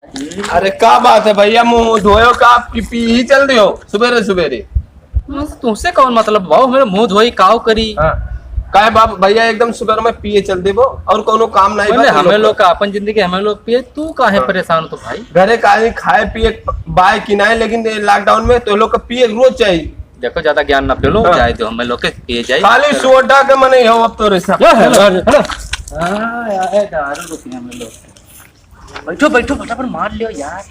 अरे क्या बात है भैया, मुंह धोयो का आप पी ही चल रही हो सुबेरे सुबेरे। तुमसे कौन मतलब भाव, मेरे मुंह धोई काव करी। हाँ काय बाप भैया एकदम सुबह में पिए चल दे वो और कोनो काम नहीं बोले हमें लोग का अपन जिंदगी हमें लोग पिए, तू काहे हाँ। परेशान तो भाई। घरे काहे खाए पिए बाय किनाए, लेकिन लॉकडाउन में तो लोग का पिए रोज चाहिए। देखो ज्यादा ज्ञान ना फैलो, हाँ। जाए तो हमें लोग के पिए जाए खाली सोडा के मने हो अब तो रे सब। हाँ यार दारू तो पिए हमें लोग। बैठो बैठो फटाफट मार लियो यार।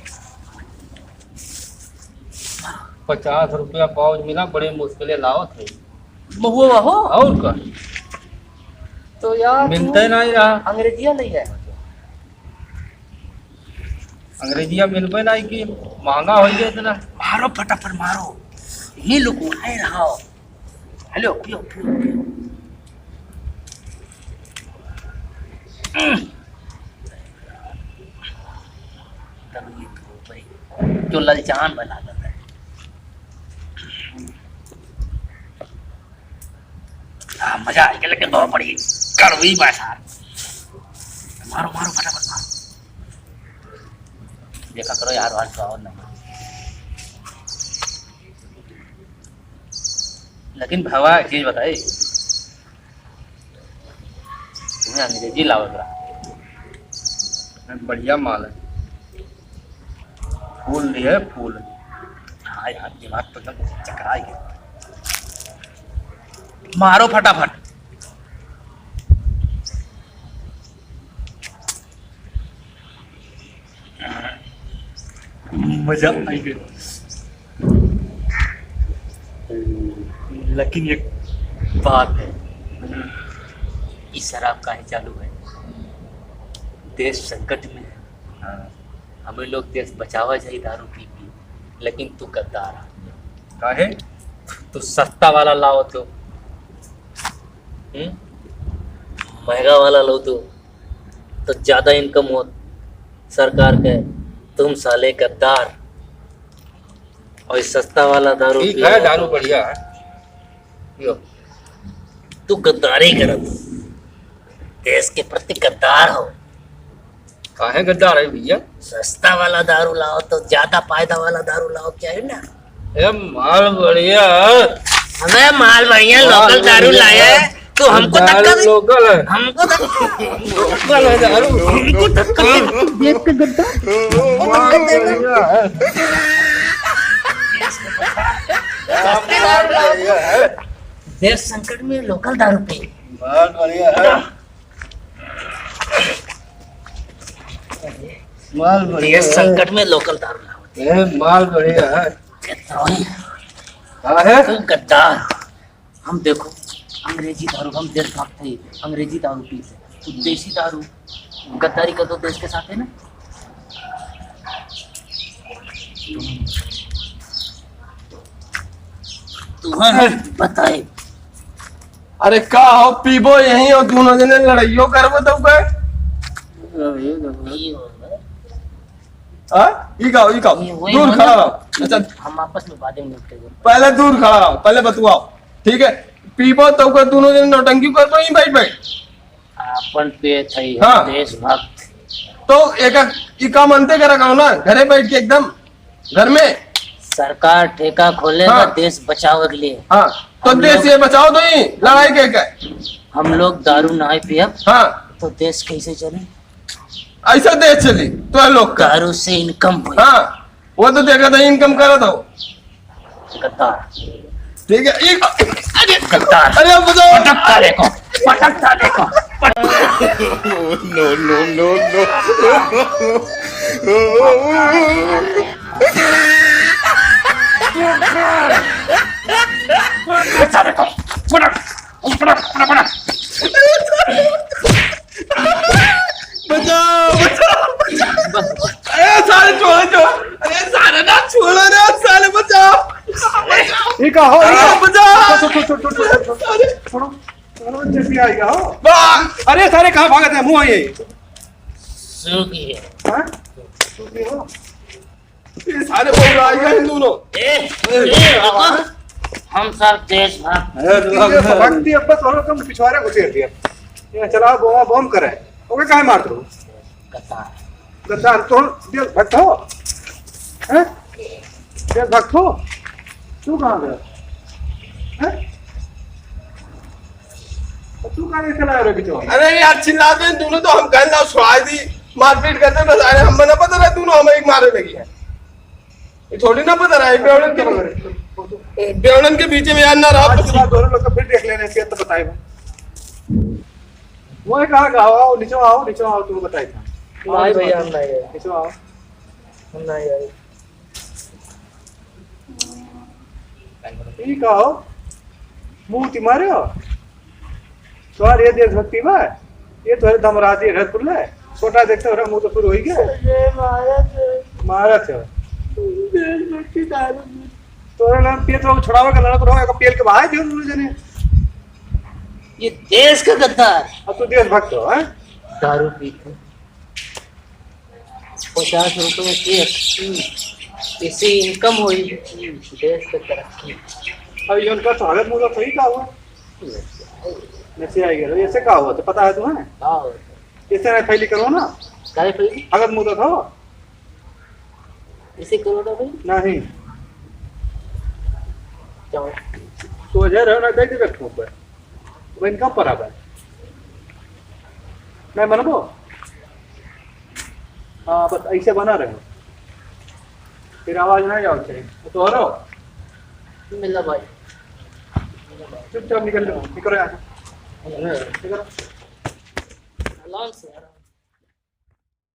50 रुपया पाउच मिला, बड़े मुश्किल लाओ थे महुआ हो और का तो यार मिलते नहीं रहा। अंग्रेजिया ले है। अंग्रेजिया मिलबे नहीं की महंगा हो गया इतना। मारो फटाफट मारो, ये लोग उठाए रहा। हेलो पियो पियो पियो। तब ये तो भाई जो ललचान बना देता है। हाँ मजा आ गया, लेकिन बहुत बड़ी कड़वी बात है। मारो मारो फटाफट मारो। देखा करो यार आज तो और नहीं। लेकिन भवा एक चीज बताई, तुम्हें अंग्रेजी लाओ जरा। बढ़िया माल है, फूल लिए फूल। हाँ यार दिमाग तो एकदम चकरा गया। मारो फटाफट। मजा आई गया। लेकिन एक बात है, इस शराब काहे चालू है? देश संकट में है। हमें लोग देश बचावा चाहिए दारू पी पी, लेकिन तू गद्दार है। काहे? तू सस्ता वाला लाओ तो महंगा वाला लो तो ज्यादा इनकम हो सरकार के। तुम साले गद्दार। और इस सस्ता वाला दारू ठीक है, दारू बढ़िया है पियो। तू गद्दारी कर, देश के प्रति गद्दार हो। काहे गद्दार है भैया? सस्ता वाला दारू लाओ तो ज्यादा फायदा वाला दारू लाओ, क्या है ना? ए माल बढ़िया, हमें माल बढ़िया लोकल दारू लाया है तो हमको धक्का दे। लोकल है, हमको लोकल है दारू। हमको धक्का दे। देख के गद्दार देश संकट में लोकल दारू पे माल बढ़िया है, माल बढ़िया देश संकट में लोकल दारू लाओ। है, माल बढ़िया है। काहे? तू गद्दार। हम देखो अंग्रेजी दारू, हम देशभक्त है, अंग्रेजी दारू पीते, तो देसी दारू गद्दारी कर दो देश के साथ, है ना? तुम्हारे बताए अरे का हो पीबो यही हो, दोनों जने लड़ाइयो करबो तो काय। हाँ ई गाओ दूर खड़ा रहो। अच्छा हम आपस में बातें निपटेंगे। पहले दूर खड़ा रहो, पहले बतुआओ ठीक है। पीबो तो का दोनों जने नौटंकी करबो ही बैठ बैठ। अपन पे थई हाँ। देशभक्त तो एक ई काम अंते करा गाओ ना, घरे बैठ के एकदम घर में। सरकार ठेका खोलेगा हाँ। देश बचाओ के लिए। हाँ तो हम देश लोग- ये बचाओ तो ही लड़ाई के हम लोग दारू ना पिए हाँ तो देश कैसे चले? ऐसा देश चली तो है लोग का। दारू से इनकम हुई। हाँ वो तो देखा था इनकम करा था गद्दार ठीक है। अरे गद्दार अरे अब बताओ। पटकता देखो, पटकता देखो। नो नो नो नो अच्छा देखो, पटक पटक पटक पटक। बचाओ बचाओ। अरे साले छोड़ो, अरे साले ना छोड़ो रे साले, बचाओ ये का हो बचाओ। अरे सारे कहाँ भागते हैं? मुंह ये सूगी है। ये साले बोल रहा है इन दोनों। हम सब देशभक्त। भक्ति अब बस और कम पिछवाड़े घुसेर दिया। ये चला बोमा बम करे ओके काहे मार दो? गद्दार गद्दार तो देशभक्त हो, हैं? देशभक्त हो, तू कहाँ गया, हैं? तू कहाँ से चला रहा बिचौली? अरे यार चिल्लाते हैं दोनों, तो हम कल ना सुहाई दी मारपीट करते बस। अरे हम ना पता रहा दोनों हमें एक मारे लगी है, ये थोड़ी ना पता रहा बेवड़न के बीच में यार ना रहा। दोनों लोग का फिर देख लेने से तो बताए वो कहाँ का आओ, नीचे आओ, तू बताए था नहीं भैया हम नहीं गए, नीचे आओ। हम नहीं गए। ठीक हो, मुंह तुम्हारे हो तुम्हारे ये देशभक्ति में ये तो दमराजी घर खुल है छोटा देखते हो मुंह तो शुरू हो ही गया महाराज हो तो नाम पेट को छुड़ावा का लड़का रहो पेल के बाहर दियो दूर जने ये देश का गद्दार। अब तू देशभक्त हो हैं दारू पीते 50 रुपए में केक, इससे इनकम हुई देश की तरक्की। अब ये उनका स्वागत मुझे सही कहा हुआ नशे आई गए ऐसे कहा हुआ तो पता है तुम्हें हाँ इससे नहीं फैली करो ना काय पहले अगर मुझे था इसे करो ना भाई। नहीं जाओ तो जा रहे हो ना देख रखो ऊपर वो इनका बराबर मैं मनबो हाँ बस ऐसे बना रहे हो फिर आवाज नहीं जाओ चाहिए तो हो रहा हो मिला भाई चुपचाप निकल लो निकलो यहाँ से निकलो आराम से